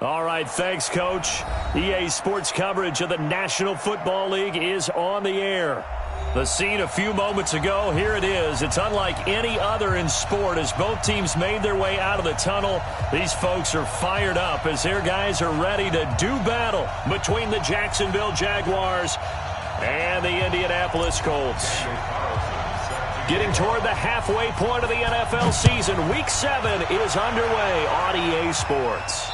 All right, thanks, Coach. EA Sports coverage of the National Football League is on the air. The scene a few moments ago, here it is. It's unlike any other in sport as both teams made their way out of the tunnel. These folks are fired up as their guys are ready to do battle between the Jacksonville Jaguars and the Indianapolis Colts. Getting toward the halfway point of the NFL season, Week 7 is underway on EA Sports.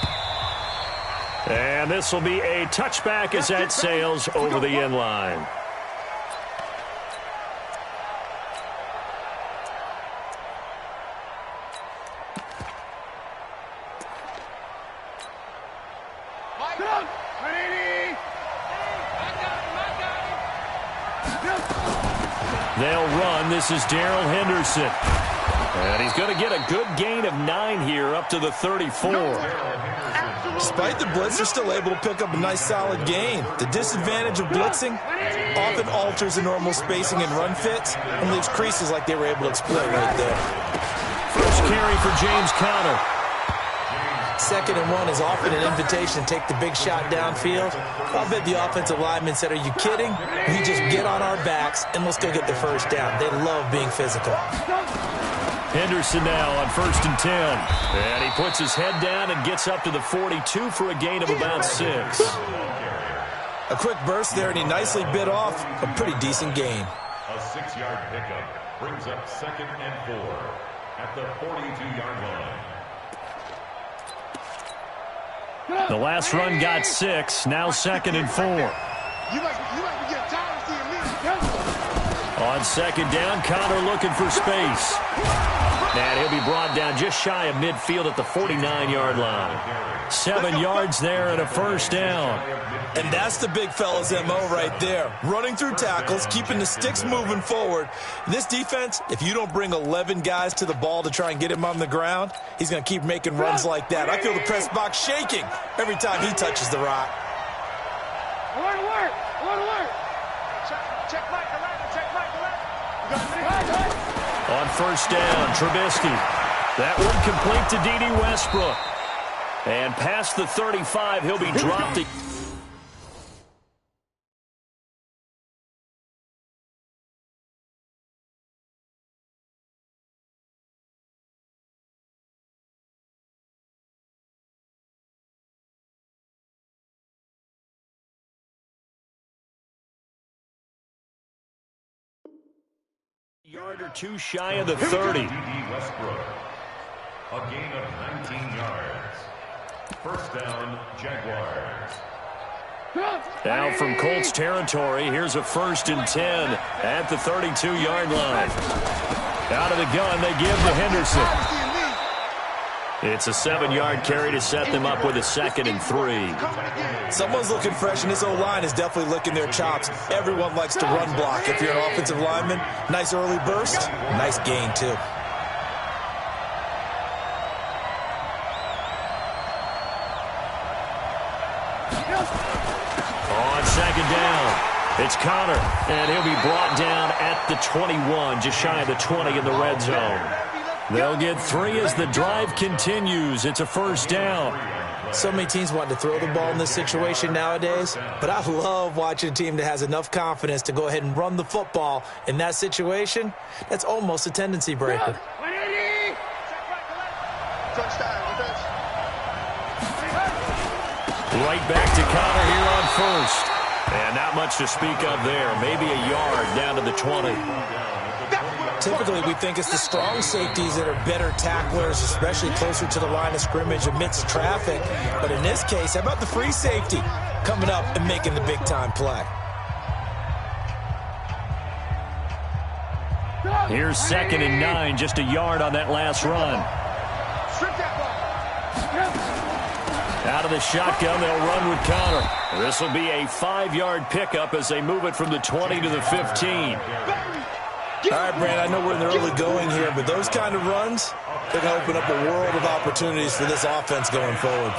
And this will be a touchback as that sails over the end line. They'll run. This is Darrell Henderson. And he's going to get a good gain of 9 here up to the 34. Despite the blitz, they're still able to pick up a nice solid gain. The disadvantage of blitzing often alters the normal spacing and run fits and leaves creases like they were able to exploit right there. First carry for James Conner. 2nd and 1 is often an invitation to take the big shot downfield. I'll bet the offensive lineman said, are you kidding? We just get on our backs and let's go get the first down. They love being physical. Henderson now on 1st and 10. And he puts his head down and gets up to the 42 for a gain of about 6. A quick burst there, and he nicely bit off a pretty decent gain. A 6-yard pickup brings up 2nd and 4 at the 42-yard line. The last run got 6. Now 2nd and 4. On 2nd down, Conner looking for space. And he'll be brought down just shy of midfield at the 49-yard line. 7 yards there and a first down. And that's the big fella's MO right there. Running through tackles, keeping the sticks moving forward. This defense, if you don't bring 11 guys to the ball to try and get him on the ground, he's going to keep making runs like that. I feel the press box shaking every time he touches the rock. Alert! Check Mike, On 1st down, Trubisky. That one complete to D.D. Westbrook. And past the 35, he'll be dropped. Yard or 2 shy of the 30. Westbrook, a gain of 19 yards. First down, Jaguars. Now from Colts territory, here's a 1st and 10 at the 32-yard line. Out of the gun, they give to Henderson. It's a 7-yard carry to set them up with a 2nd and 3. Someone's looking fresh, and this O-line is definitely licking their chops. Everyone likes to run block. If you're an offensive lineman, nice early burst, nice gain, too. On 2nd down, it's Conner, and he'll be brought down at the 21, just shy of the 20 in the red zone. They'll get 3 as the drive continues. It's a 1st down. So many teams want to throw the ball in this situation nowadays, but I love watching a team that has enough confidence to go ahead and run the football. In that situation, that's almost a tendency breaker. Right back to Conner here on 1st. And not much to speak of there. Maybe a yard down to the 20. Typically, we think it's the strong safeties that are better tacklers, especially closer to the line of scrimmage amidst traffic. But in this case, how about the free safety coming up and making the big-time play? Here's 2nd and 9, just a yard on that last run. Out of the shotgun, they'll run with Conner. This will be a 5-yard pickup as they move it from the 20 to the 15. All right, Brand, I know we're in the early going here, but those kind of runs, they're going to open up a world of opportunities for this offense going forward.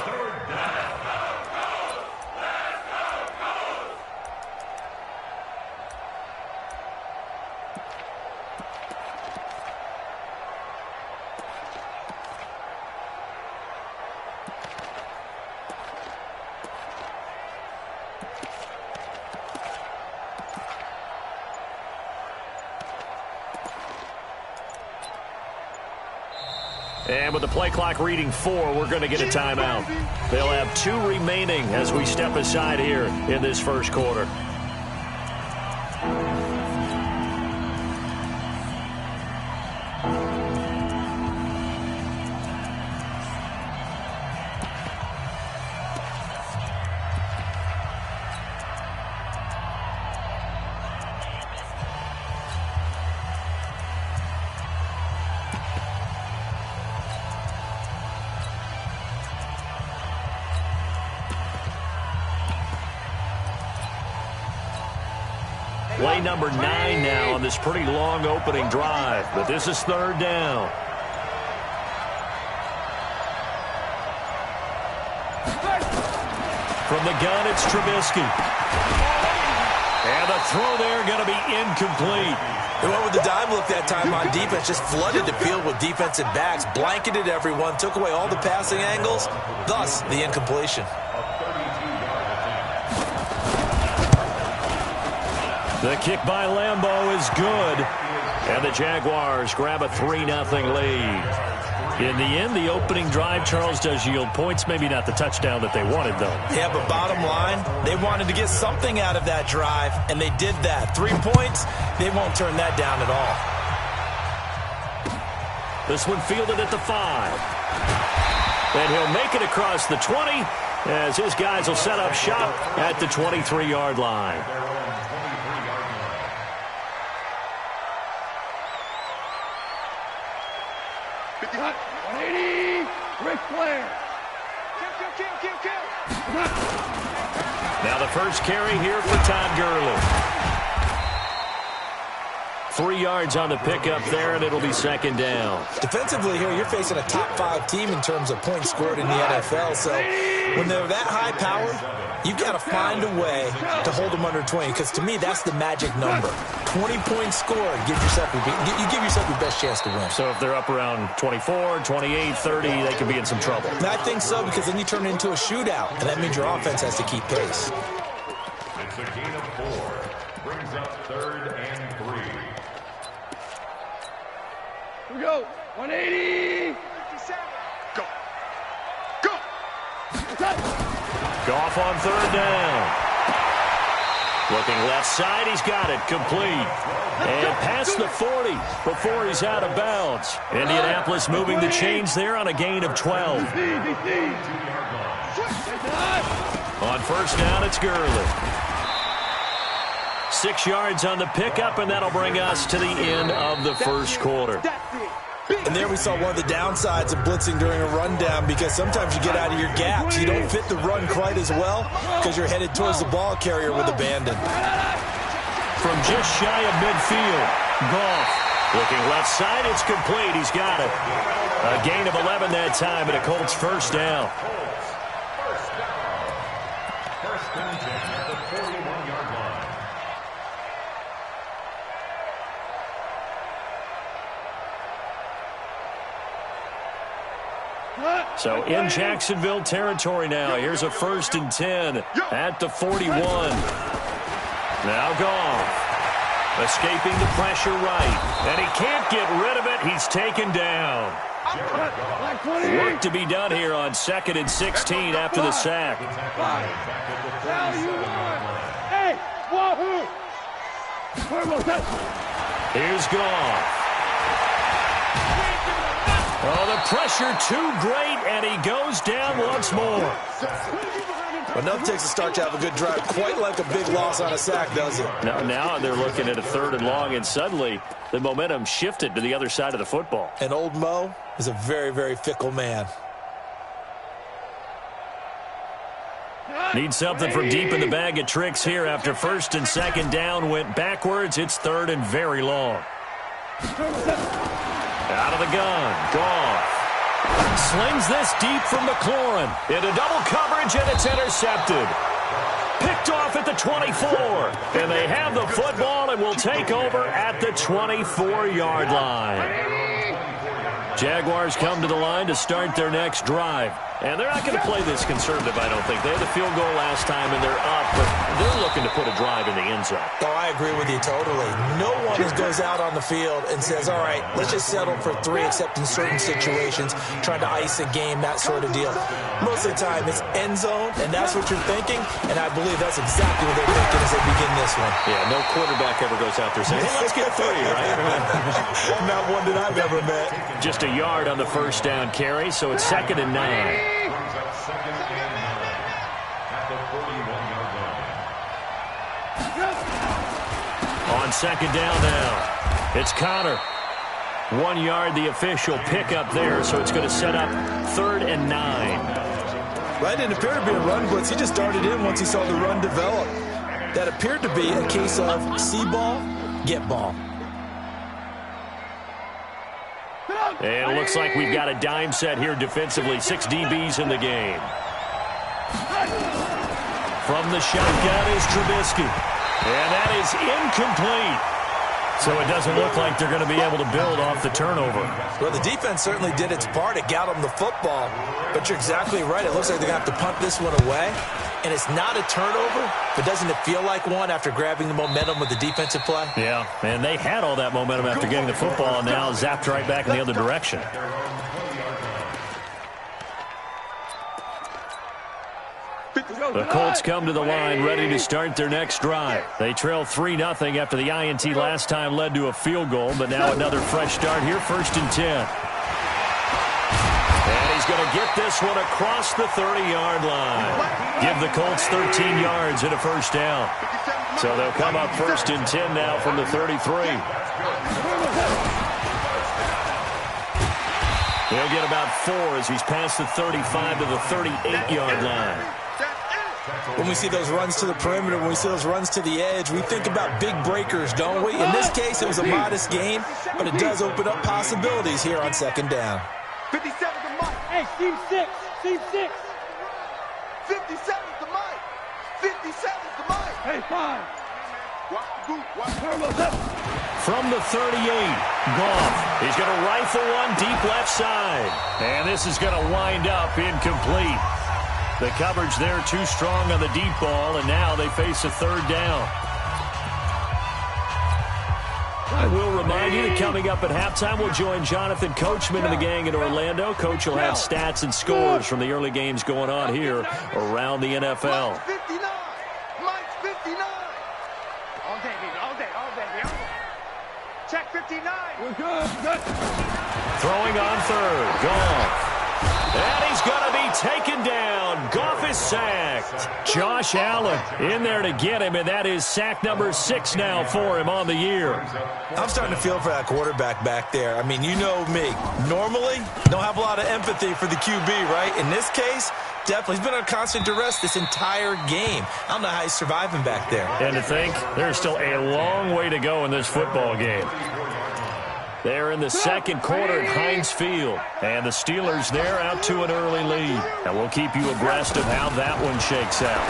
And with the play clock reading 4, we're going to get a timeout. They'll have 2 remaining as we step aside here in this first quarter. Play number 9 now on this pretty long opening drive, but this is 3rd down. From the gun, it's Trubisky. And the throw there going to be incomplete. They went with the dime look that time on defense, just flooded the field with defensive backs, blanketed everyone, took away all the passing angles, thus the incompletion. The kick by Lambeau is good, and the Jaguars grab a 3-0 lead. In the end, the opening drive, Charles, does yield points. Maybe not the touchdown that they wanted, though. Yeah, but bottom line, they wanted to get something out of that drive, and they did that. 3 points, they won't turn that down at all. This one fielded at the 5. And he'll make it across the 20 as his guys will set up shop at the 23-yard line. Cut. 180. Ric Flair. Kill. Now the first carry here for Todd Gurley. 3 yards on the pickup there, and it'll be 2nd down. Defensively here, you're facing a top 5 team in terms of points scored in the NFL. So when they're that high powered, you've got to find a way to hold them under 20, because to me, that's the magic number. 20 points scored, you give yourself your best chance to win. So if they're up around 24, 28, 30, they could be in some trouble. And I think so, because then you turn it into a shootout, and that means your offense has to keep pace. It's a gain of 4. Brings up 3rd and 3. Here we go. 180. Go. Goff on 3rd down. Looking left side, he's got it, complete. And past the 40 before he's out of bounds. Indianapolis moving the chains there on a gain of 12. On 1st down, it's Gurley. 6 yards on the pickup, and that'll bring us to the end of the first quarter. And there we saw one of the downsides of blitzing during a rundown, because sometimes you get out of your gaps. You don't fit the run quite as well because you're headed towards the ball carrier with abandon. From just shy of midfield, Goff looking left side. It's complete. He's got it. A gain of 11 that time, and a Colts 1st down. First and 10 at the 41-yard line. So in Jacksonville territory now. Here's a 1st and 10 at the 41. Now Goff. Escaping the pressure right. And he can't get rid of it. He's taken down. Work to be done here on 2nd and 16 after the sack. Here's Goff. Oh, the pressure too great, and he goes down once more. Enough takes to start to have a good drive. Quite like a big loss on a sack, does it? Now they're looking at a 3rd and long, and suddenly the momentum shifted to the other side of the football. And old Mo is a very, very fickle man. Need something from deep in the bag of tricks here after 1st and 2nd down went backwards. It's 3rd and very long. Out of the gun, Goff. Slings this deep from McLaurin. Into double coverage, and it's intercepted. Picked off at the 24. And they have the football and will take over at the 24-yard line. Jaguars come to the line to start their next drive. And they're not going to play this conservative, I don't think. They had the field goal last time, and they're up, but they're looking to put a drive in the end zone. Oh, I agree with you totally. No one goes out on the field and says, all right, let's just settle for 3, except in certain situations, trying to ice a game, that sort of deal. Most of the time, it's end zone, and that's what you're thinking, and I believe that's exactly what they're thinking as they begin this one. Yeah, no quarterback ever goes out there saying, hey, let's get 3, right? Not one that I've ever met. Just a yard on the first down carry, so it's 2nd and 9. Brings up 2nd and 9 at the 41-yard line. On 2nd down now, it's Connor. 1 yard, the official pickup there, so it's going to set up 3rd and 9. Right, didn't appear to be a run blitz. He just darted in once he saw the run develop. That appeared to be a case of see ball, get ball. And it looks like we've got a dime set here defensively. 6 DBs in the game. From the shotgun is Trubisky. And that is incomplete. So it doesn't look like they're going to be able to build off the turnover. Well, the defense certainly did its part. It got them the football. But you're exactly right. It looks like they're going to have to punt this one away. And it's not a turnover, but doesn't it feel like one after grabbing the momentum with the defensive play? Yeah, and they had all that momentum after getting the football, and now zapped right back in the other direction. The Colts come to the line ready to start their next drive. They trail 3-0 after the INT last time led to a field goal, but now another fresh start here, 1st and 10. And he's going to get this one across the 30-yard line. Give the Colts 13 yards and a first down. So they'll come up 1st and 10 now from the 33. He'll get about 4 as he's past the 35 to the 38-yard line. When we see those runs to the perimeter, when we see those runs to the edge, we think about big breakers, don't we? In this case, it was a modest gain, but it does open up possibilities here on 2nd down. 57 to Mike. Hey, Steve 6. Steve 6. 57 to Mike. 57 to Mike. Hey, 5. From the 38, Goff. He's going to rifle one deep left side. And this is going to wind up incomplete. The coverage there too strong on the deep ball, and now they face a 3rd down. I will remind you that coming up at halftime, we'll join Jonathan Coachman and the gang in Orlando. Coach will have stats and scores from the early games going on here around the NFL. Mike's 59. Mike's 59. All day, baby. All day. All day. All day. Check 59. We're good. Good. Throwing on 3rd. Goff. And he's going to be taken down. Goff is sacked. Josh Allen in there to get him, and that is sack number 6 now for him on the year. I'm starting to feel for that quarterback back there. I mean, you know me. Normally, don't have a lot of empathy for the QB, right? In this case, definitely. He's been on constant duress this entire game. I don't know how he's surviving back there. And to think, there's still a long way to go in this football game. They're in the 2nd quarter at Heinz Field. And the Steelers there out to an early lead. And we'll keep you abreast of how that one shakes out.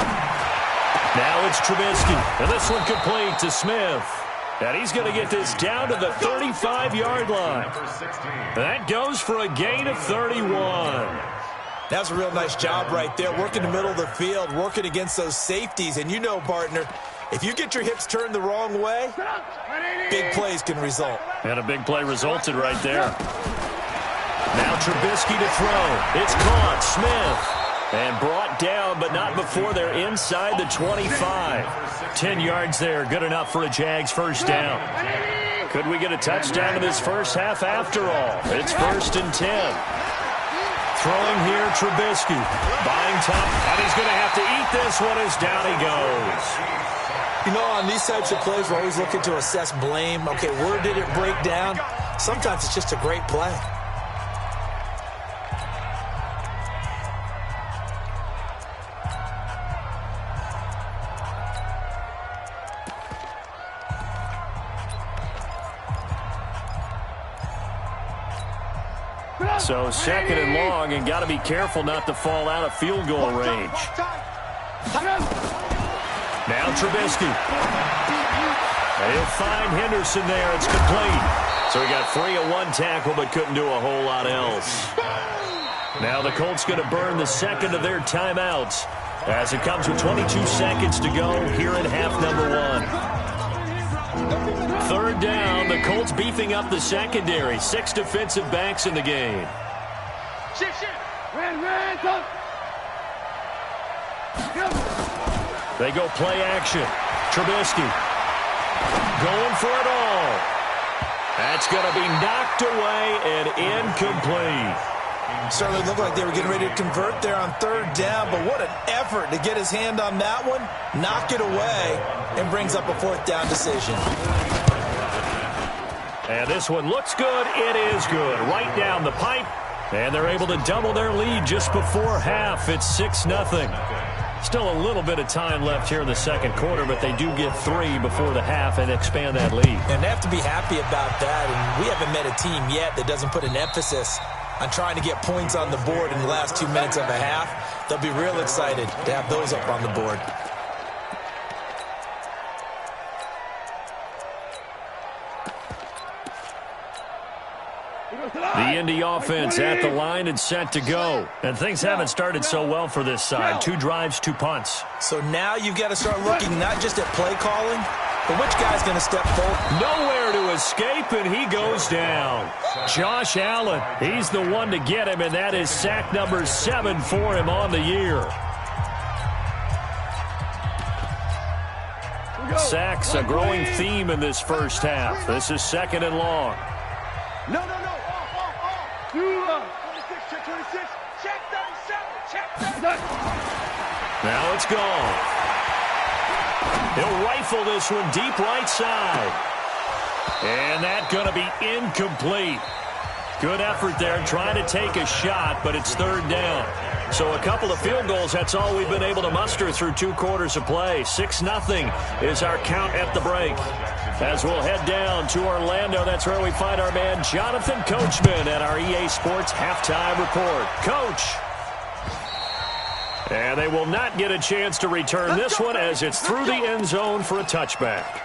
Now it's Trubisky. And this one complete to Smith. And he's going to get this down to the 35-yard line. That goes for a gain of 31. That's a real nice job right there, working the middle of the field, working against those safeties. And you know, partner, if you get your hips turned the wrong way, big plays can result. And a big play resulted right there. Now Trubisky to throw. It's caught. Smith. And brought down, but not before they're inside the 25. 10 yards there. Good enough for a Jags first down. Could we get a touchdown in this first half after all? It's 1st and 10. Throwing here, Trubisky. Buying top, and he's going to have to eat this one as down he goes. You know, on these types of plays, we're always looking to assess blame. Okay, where did it break down? Sometimes it's just a great play. So 2nd and long, and got to be careful not to fall out of field goal range. Now Trubisky. He'll find Henderson there. It's complete. So he got free of one tackle, but couldn't do a whole lot else. Now the Colts going to burn the second of their timeouts as it comes with 22 seconds to go here in half number 1. Third down, the Colts beefing up the secondary. 6 defensive backs in the game. They go play action. Trubisky going for it all. That's going to be knocked away and incomplete. Certainly looked like they were getting ready to convert there on third down, but what an effort to get his hand on that one, knock it away, and brings up a fourth down decision. And this one looks good. It is good. Right down the pipe. And they're able to double their lead just before half. It's 6-0. Still a little bit of time left here in the second quarter, but they do get 3 before the half and expand that lead. And they have to be happy about that. And we haven't met a team yet that doesn't put an emphasis on trying to get points on the board in the last 2 minutes of a half. They'll be real excited to have those up on the board. The Indy offense at the line and set to go. And things haven't started so well for this side. 2 drives, 2 punts. So now you've got to start looking not just at play calling, but which guy's going to step forward. Nowhere to escape, and he goes down. Josh Allen, he's the one to get him, and that is sack number 7 for him on the year. Sacks, a growing theme in this first half. This is 2nd and long. No. 26, check 26, check 37, check 37. Now it's gone. He'll rifle this one deep right side. And that's going to be incomplete. Good effort there trying to take a shot, but it's 3rd down. So a couple of field goals, that's all we've been able to muster through 2 quarters of play. 6-0 is our count at the break. As we'll head down to Orlando, that's where we find our man Jonathan Coachman at our EA Sports Halftime Report. Coach. And they will not get a chance to return this one as it's through the end zone for a touchback.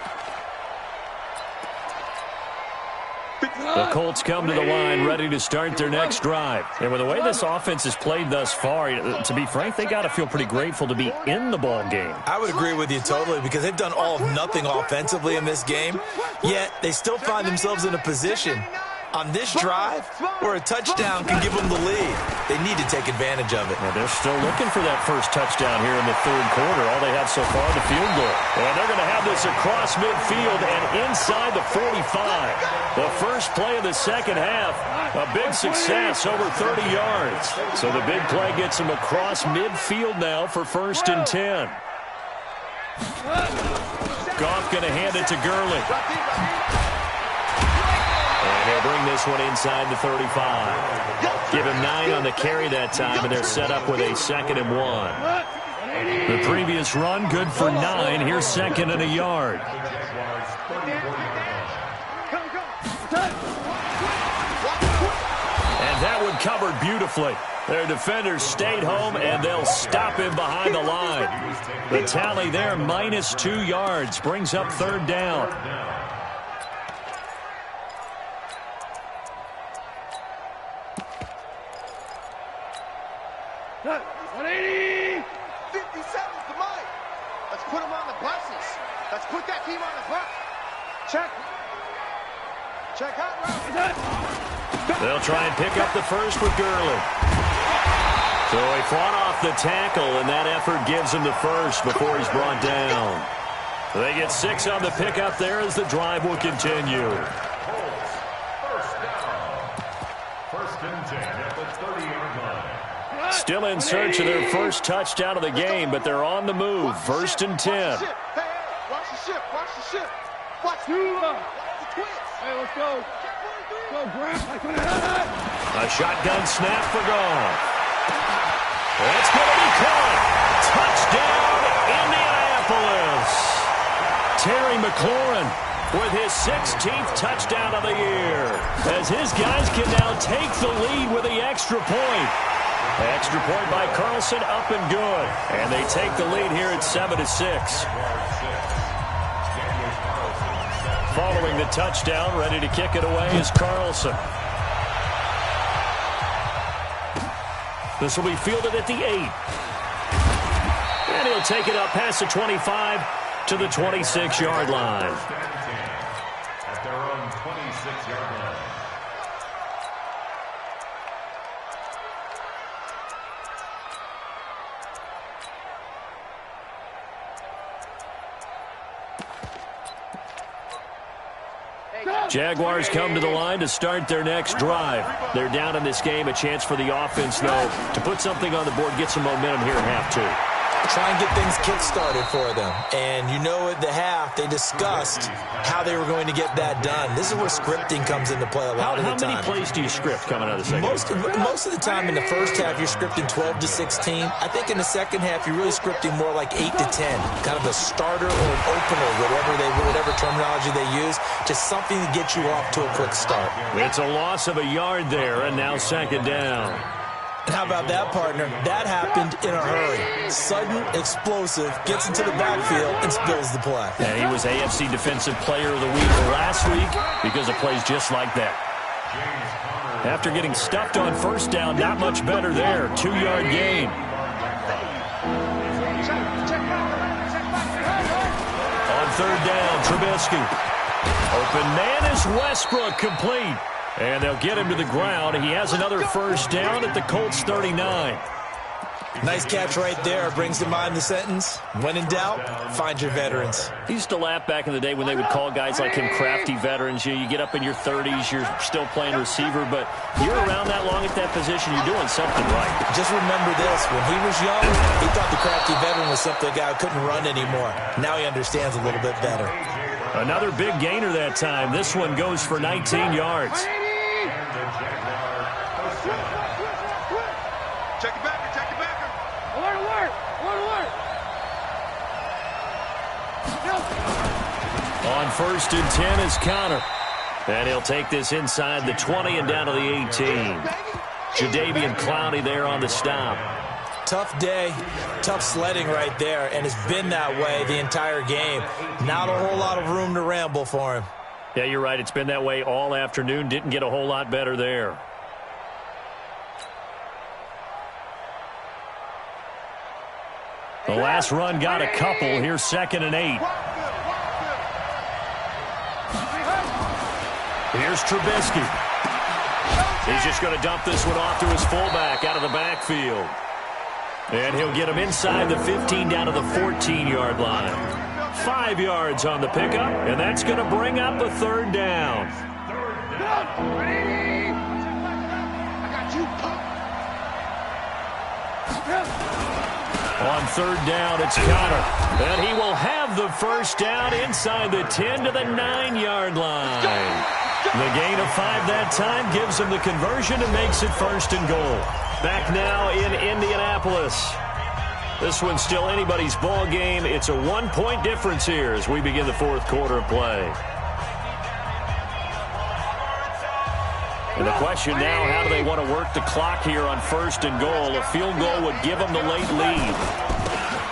The Colts come to the line ready to start their next drive. And with the way this offense has played thus far, to be frank, they got to feel pretty grateful to be in the ball game. I would agree with you totally because they've done all of nothing offensively in this game, yet they still find themselves in a position on this drive where a touchdown can give them the lead. They need to take advantage of it. Well, they're still looking for that first touchdown here in the 3rd quarter. All they have so far, the field goal. And they're going to have this across midfield and inside the 45. The first play of the second half, a big success, over 30 yards. So the big play gets them across midfield now for 1st and 10. Goff going to hand it to Gurley. And he'll bring this one inside the 35. Give him 9 on the carry that time, and they're set up with a 2nd and 1. The previous run, good for 9. Here's 2nd and a yard. And that one covered beautifully. Their defenders stayed home, and they'll stop him behind the line. The tally there, minus 2 yards, brings up 3rd down. Let's put him on the buses. Let's put that team on the bus. Check. Check out. They'll try and pick up the first with Gurley. So he fought off the tackle, and that effort gives him the first before he's brought down. They get 6 on the pickup there as the drive will continue. First and 10 at the 30-yard line. Still in search of their first touchdown of the game, but they're on the move. 1st and 10. Hey, watch the ship. Watch the ship. Watch the twins. Hey, let's go. Go, Grant. A shotgun snap for Goff. That's going to be caught. Touchdown, Indianapolis. Terry McLaurin with his 16th touchdown of the year, as his guys can now take the lead with the extra point. Extra point by Carlson, up and good. And they take the lead here at 7-6. Following the touchdown, ready to kick it away is Carlson. This will be fielded at the 8. And he'll take it up past the 25 to the 26-yard line. At their own 26-yard line. Jaguars come to the line to start their next drive. They're down in this game. A chance for the offense, though, to put something on the board, get some momentum here at half 2. Try and get things kick-started for them. And you know at the half, they discussed how they were going to get that done. This is where scripting comes into play a lot of the time. How many plays do you script coming out of the second half? Most of the time in the first half, you're scripting 12 to 16. I think in the second half, you're really scripting more like 8 to 10. Kind of a starter or an opener, whatever terminology they use. Just something to get you off to a quick start. It's a loss of a yard there, and now second down. And how about that, partner? That happened in a hurry. Sudden, explosive, gets into the backfield, and spills the play. Yeah, he was AFC Defensive Player of the Week last week because of plays just like that. After getting stuffed on first down, not much better there. 2-yard gain. On third down, Trubisky. Open man is Westbrook, complete. And they'll get him to the ground. He has another first down at the Colts 39. Nice catch right there. Brings to mind the sentence, when in doubt, find your veterans. He used to laugh back in the day when they would call guys like him crafty veterans. You get up in your 30s, you're still playing receiver, but you're around that long at that position, you're doing something right. Just remember this. When he was young, he thought the crafty veteran was simply a guy who couldn't run anymore. Now he understands a little bit better. Another big gainer that time. This one goes for 19 yards. Check it back, check it back. Alert. On first and 10 is Connor. And he'll take this inside the 20 and down to the 18. Jadeveon Clowney there on the stop. Tough day, tough sledding right there, and it's been that way the entire game. Not a whole lot of room to ramble for him. Yeah, you're right. It's been that way all afternoon. Didn't get a whole lot better there. The last run got a couple. Here's second and 8. Here's Trubisky. He's just going to dump this one off to his fullback out of the backfield. And he'll get him inside the 15 down to the 14-yard line. 5 yards on the pickup, and that's going to bring up a third down. On third down, it's Connor. And he will have the first down inside the 10 to the 9-yard line. The gain of 5 that time gives him the conversion and makes it first and goal. Back now in Indianapolis. This one's still anybody's ball game. It's a 1-point difference here as we begin the fourth quarter of play. And the question now, how do they want to work the clock here on first and goal? A field goal would give them the late lead.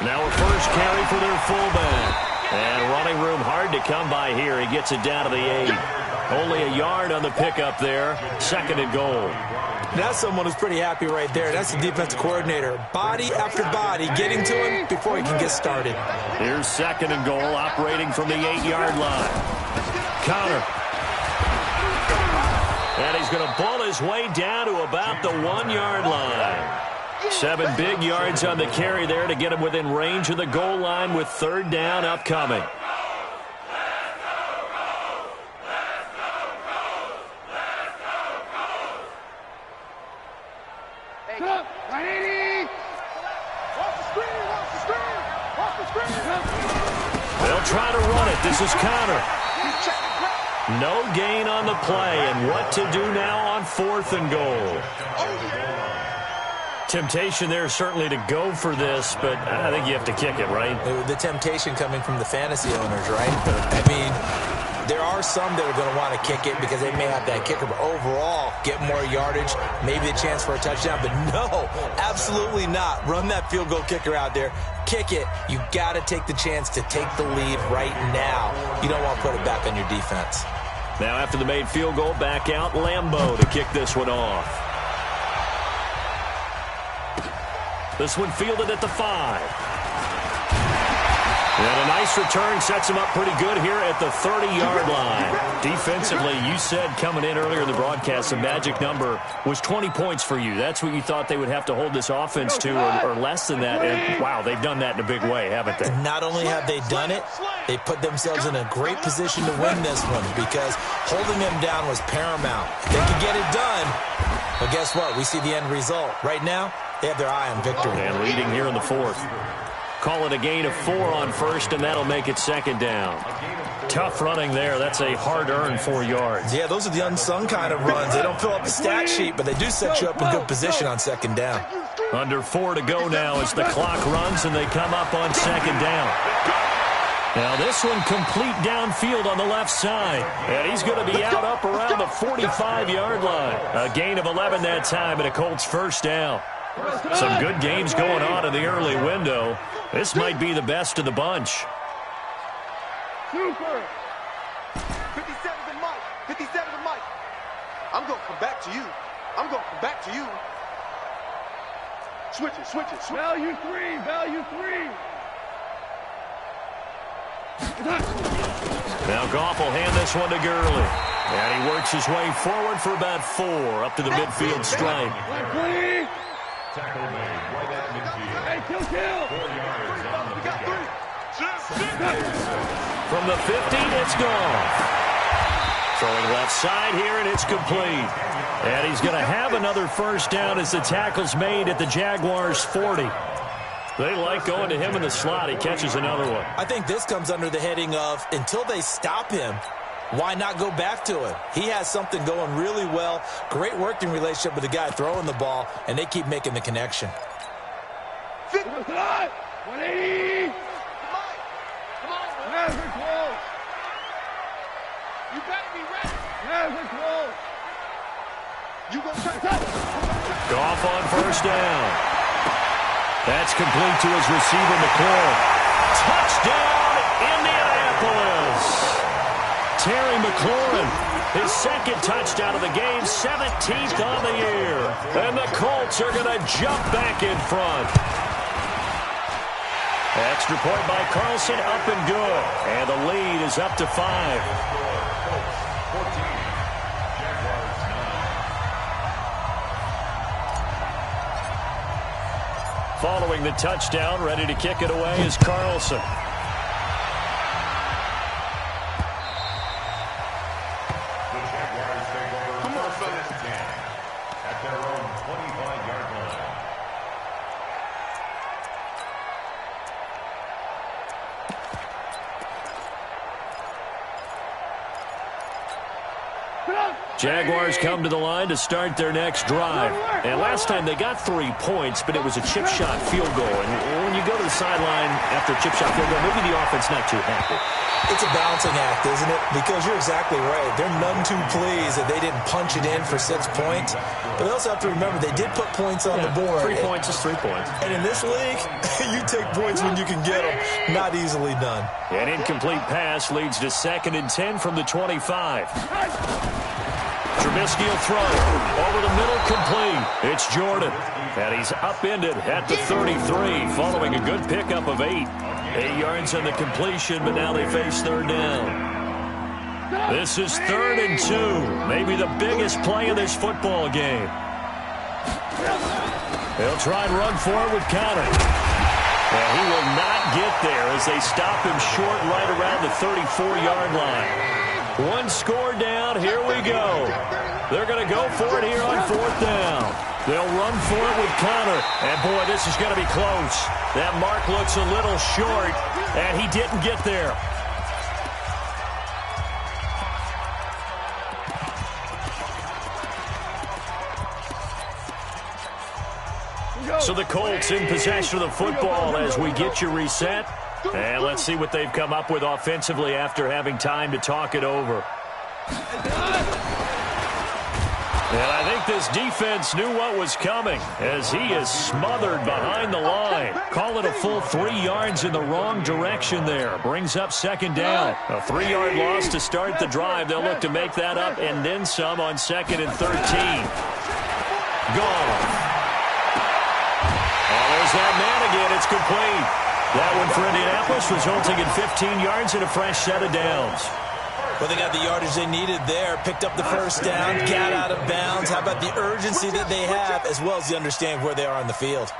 Now a first carry for their fullback. And running room hard to come by here. He gets it down to the 8. Only a yard on the pickup there. Second and goal. That's someone who's pretty happy right there. That's the defensive coordinator. Body after body getting to him before he can get started. Here's second and goal, operating from the 8-yard line. Connor. And he's going to pull his way down to about the 1-yard line. 7 big yards on the carry there to get him within range of the goal line with third down upcoming. They'll try to run it. This is Connor. No gain on the play, and what to do now on fourth and goal. Temptation there certainly to go for this, but I think you have to kick it, right? The temptation coming from the fantasy owners, right? I mean, there are some that are going to want to kick it because they may have that kicker, but overall, get more yardage, maybe a chance for a touchdown. But no, absolutely not. Run that field goal kicker out there. Kick it. You got to take the chance to take the lead right now. You don't want to put it back on your defense. Now after the made field goal, back out Lambeau to kick this one off. This one fielded at the 5. And a nice return sets him up pretty good here at the 30-yard line. Defensively, you said coming in earlier in the broadcast, the magic number was 20 points for you. That's what you thought they would have to hold this offense to, or less than that. And, wow, they've done that in a big way, haven't they? Not only have they done it, they put themselves in a great position to win this one because holding them down was paramount. They could get it done, but guess what? We see the end result. Right now, they have their eye on victory. And leading here in the 4th. Call it a gain of 4 on first, and that'll make it second down. Tough running there. That's a hard-earned 4 yards. Yeah, those are the unsung kind of runs. They don't fill up the stat sheet, but they do set you up in good position on second down. Under 4 to go now as the clock runs, and they come up on second down. Now this one complete downfield on the left side. And he's going to be out up around the 45-yard line. A gain of 11 that time, and a Colts first down. Some good games going on in the early window. This might be the best of the bunch. Super. 57 to Mike. 57 to Mike. I'm going to come back to you. I'm going to come back to you. Switch it, switch it. Value 3, value 3. Now Goff will hand this one to Gurley. And he works his way forward for about 4 up to the midfield stripe. Tackle made right at midfield. Hey, kill. 4 yards on the pickup. From the 50, it's gone. Throwing left side here, and it's complete. And he's going to have another first down as the tackle's made at the Jaguars' 40. They like going to him in the slot. He catches another one. I think this comes under the heading of until they stop him, why not go back to it? He has something going really well. Great working relationship with the guy throwing the ball, and they keep making the connection. 180. Come on. Never close. You better be ready. Never close. You go touch. Goff on first down. That's complete to his receiver, McLaurin. Touchdown, Indianapolis. Terry McLaurin, his second touchdown of the game, 17th on the year. And the Colts are going to jump back in front. Extra point by Carlson, up and good. And the lead is up to 5. 14. Jaguars 9. Following the touchdown, ready to kick it away is Carlson. Jaguars come to the line to start their next drive. And last time they got 3 points, but it was a chip shot field goal. And when you go to the sideline after a chip shot field goal, maybe the offense not too happy. It's a balancing act, isn't it? Because you're exactly right. They're none too pleased that they didn't punch it in for 6 points. But they also have to remember they did put points on the board. 3 points is 3 points. And in this league, you take points when you can get them. Not easily done. An incomplete pass leads to 2nd and 10 from the 25. Trubisky will throw. Over the middle, complete. It's Jordan. And he's upended at the 33 following a good pickup of 8. 8 yards on the completion, but now they face 3rd down. This is 3rd and 2. Maybe the biggest play of this football game. They'll try and run for it with Conner. And he will not get there as they stop him short right around the 34-yard line. 1 score down. Here we go. They're going to go for it here on 4th down. They'll run for it with Conner. And, boy, this is going to be close. That mark looks a little short, and he didn't get there. So the Colts in possession of the football as we get you reset. And let's see what they've come up with offensively after having time to talk it over. And I think this defense knew what was coming as he is smothered behind the line. Call it a full 3 yards in the wrong direction there. Brings up 2nd down. A 3-yard loss to start the drive. They'll look to make that up and then some on 2nd and 13. Goff. Oh, there's complete. That one for Indianapolis, resulting in 15 yards and a fresh set of downs. Well, they got the yardage they needed there, picked up the first down, got out of bounds. How about the urgency that they have, as well as the understanding where they are on the field?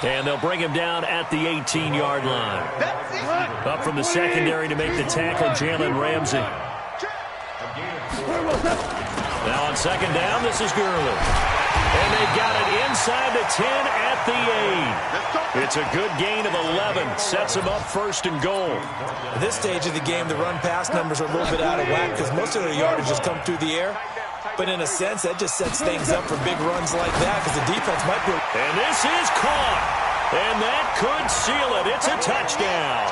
And they'll bring him down at the 18-yard line. Up from the secondary to make the tackle, Jalen Ramsey. Now on second down, this is Gurley. And they've got it inside the 10 at the 8. It's a good gain of 11. Sets them up first and goal. At this stage of the game, the run-pass numbers are a little bit out of whack because most of their yardage has come through the air. But in a sense, that just sets things up for big runs like that because the defense might be... And this is caught. And that could seal it. It's a touchdown.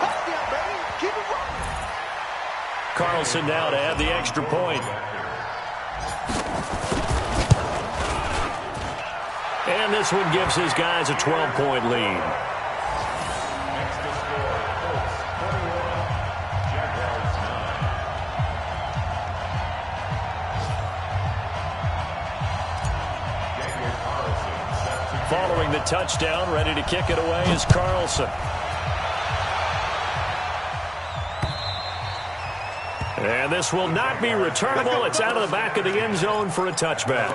Carlson now to add the extra point. And this one gives his guys a 12-point lead. Next to score, Colts 21, Jaguars 9. Following the touchdown, ready to kick it away is Carlson. And this will not be returnable. It's out of the back of the end zone for a touchback.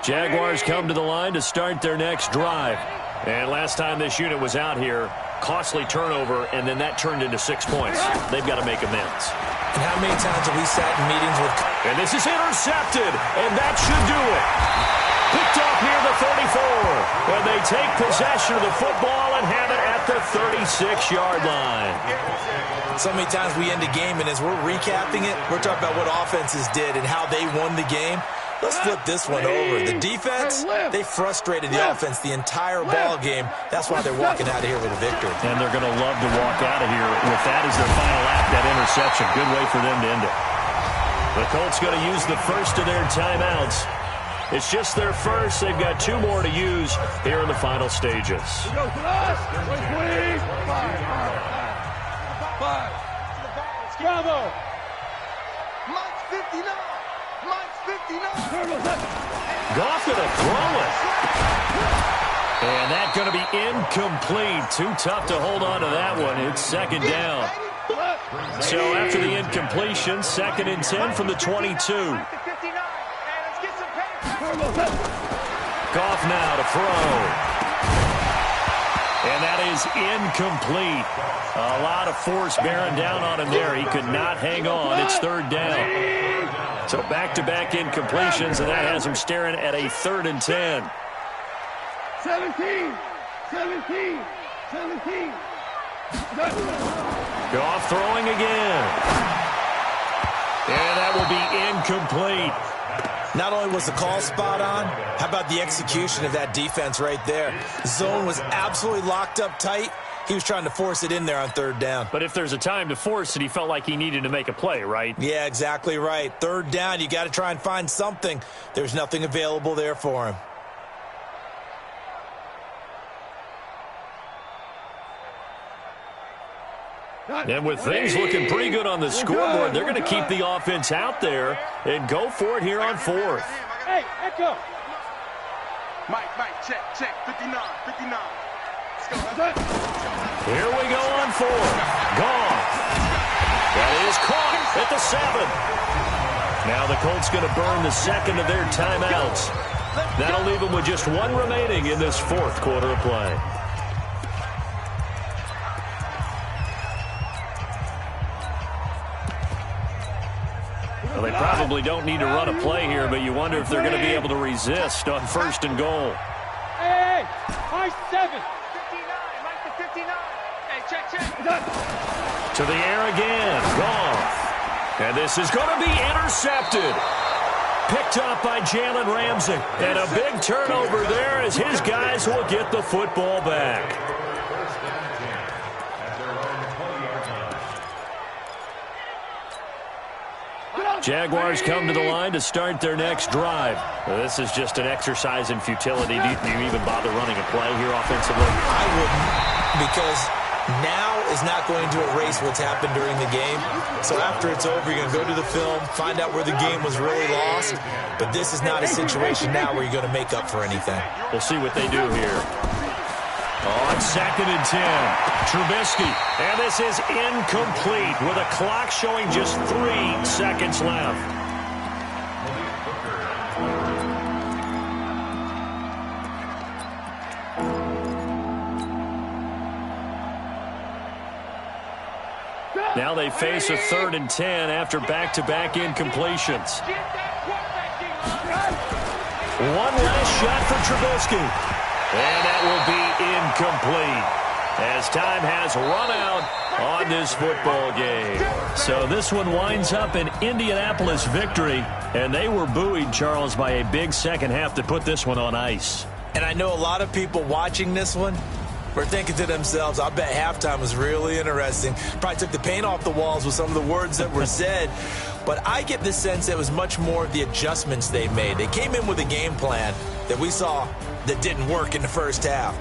Jaguars come to the line to start their next drive. And last time this unit was out here, costly turnover, and then that turned into 6 points. They've got to make amends. And how many times have we sat in meetings with... And this is intercepted, and that should do it. Picked off near the 34. And they take possession of the football and have it at the 36-yard line. So many times we end a game, and as we're recapping it, we're talking about what offenses did and how they won the game. Let's flip this one over. The defense, they frustrated the offense the entire ball game. That's why they're walking out of here with a victory. And they're going to love to walk out of here with that as their final act, that interception. Good way for them to end it. The Colts going to use the first of their timeouts. It's just their first. They've got 2 more to use here in the final stages. Bravo! Mike's 59! Mike's 59! Goff going to throw it. And that's going to be incomplete. Too tough to hold on to that one. It's second down. So after the incompletion, 2nd and 10 from the 22. Goff now to throw. And that is incomplete. A lot of force bearing down on him there. He could not hang on. It's 3rd down. So back-to-back incompletions, and that has him staring at a 3rd and 10. 17! 17! 17! Goff throwing again. And that will be incomplete. Not only was the call spot on, how about the execution of that defense right there? Zone was absolutely locked up tight. He was trying to force it in there on 3rd down. But if there's a time to force it, he felt like he needed to make a play, right? Yeah, exactly right. 3rd down, you got to try and find something. There's nothing available there for him. And with things looking pretty good on the scoreboard, they're going to keep the offense out there and go for it here on 4th. Hey, Echo! Mike, check, 59, 59. Let's go. Here we go on 4th. Goff. That is caught at the 7. Now the Colts going to burn the 2nd of their timeouts. That'll leave them with just 1 remaining in this 4th quarter of play. Well, they probably don't need to run a play here, but you wonder if they're going to be able to resist on 1st and goal. Hey, Mike 7. 59, Mike the 59. Hey, check. To the air again, Goff. And this is going to be intercepted. Picked up by Jalen Ramsey. And a big turnover there as his guys will get the football back. Jaguars come to the line to start their next drive. This is just an exercise in futility. Do you even bother running a play here offensively? I wouldn't, because now is not going to erase what's happened during the game. So after it's over, you're going to go to the film, find out where the game was really lost. But this is not a situation now where you're going to make up for anything. We'll see what they do here. On 2nd and 10, Trubisky. And this is incomplete with a clock showing just 3 seconds left. Now they face a 3rd and 10 after back-to-back incompletions. One last shot for Trubisky. And that will be incomplete as time has run out on this football game. So this one winds up an Indianapolis victory, and they were buoyed, Charles, by a big second half to put this one on ice. And I know a lot of people watching this one were thinking to themselves, I bet halftime was really interesting. Probably took the paint off the walls with some of the words that were said. But I get the sense it was much more of the adjustments they made. They came in with a game plan that we saw that didn't work in the first half.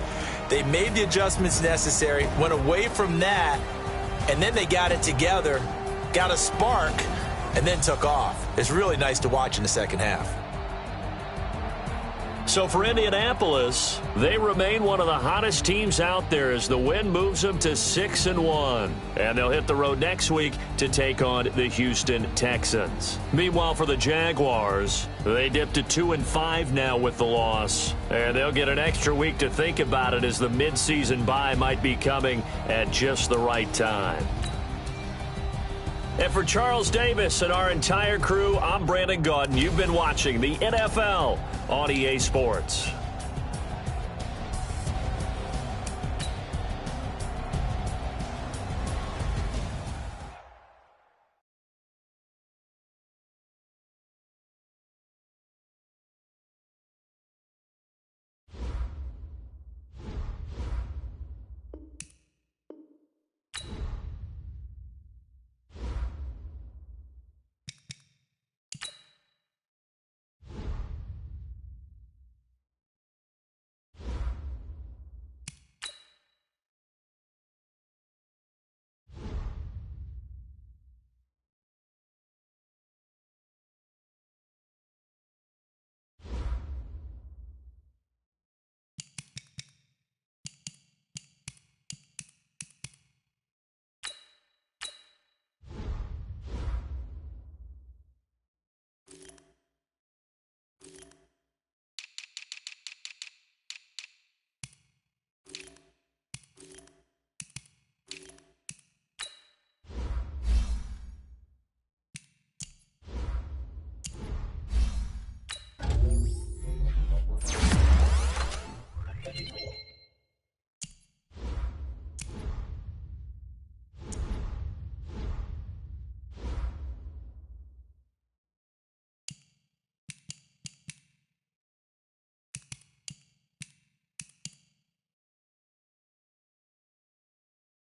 They made the adjustments necessary, went away from that, and then they got it together, got a spark, and then took off. It's really nice to watch in the second half. So for Indianapolis, they remain one of the hottest teams out there as the win moves them to 6-1. And they'll hit the road next week to take on the Houston Texans. Meanwhile, for the Jaguars, they dipped to 2-5 now with the loss. And they'll get an extra week to think about it as the midseason bye might be coming at just the right time. And for Charles Davis and our entire crew, I'm Brandon Gaudin. You've been watching the NFL on EA Sports.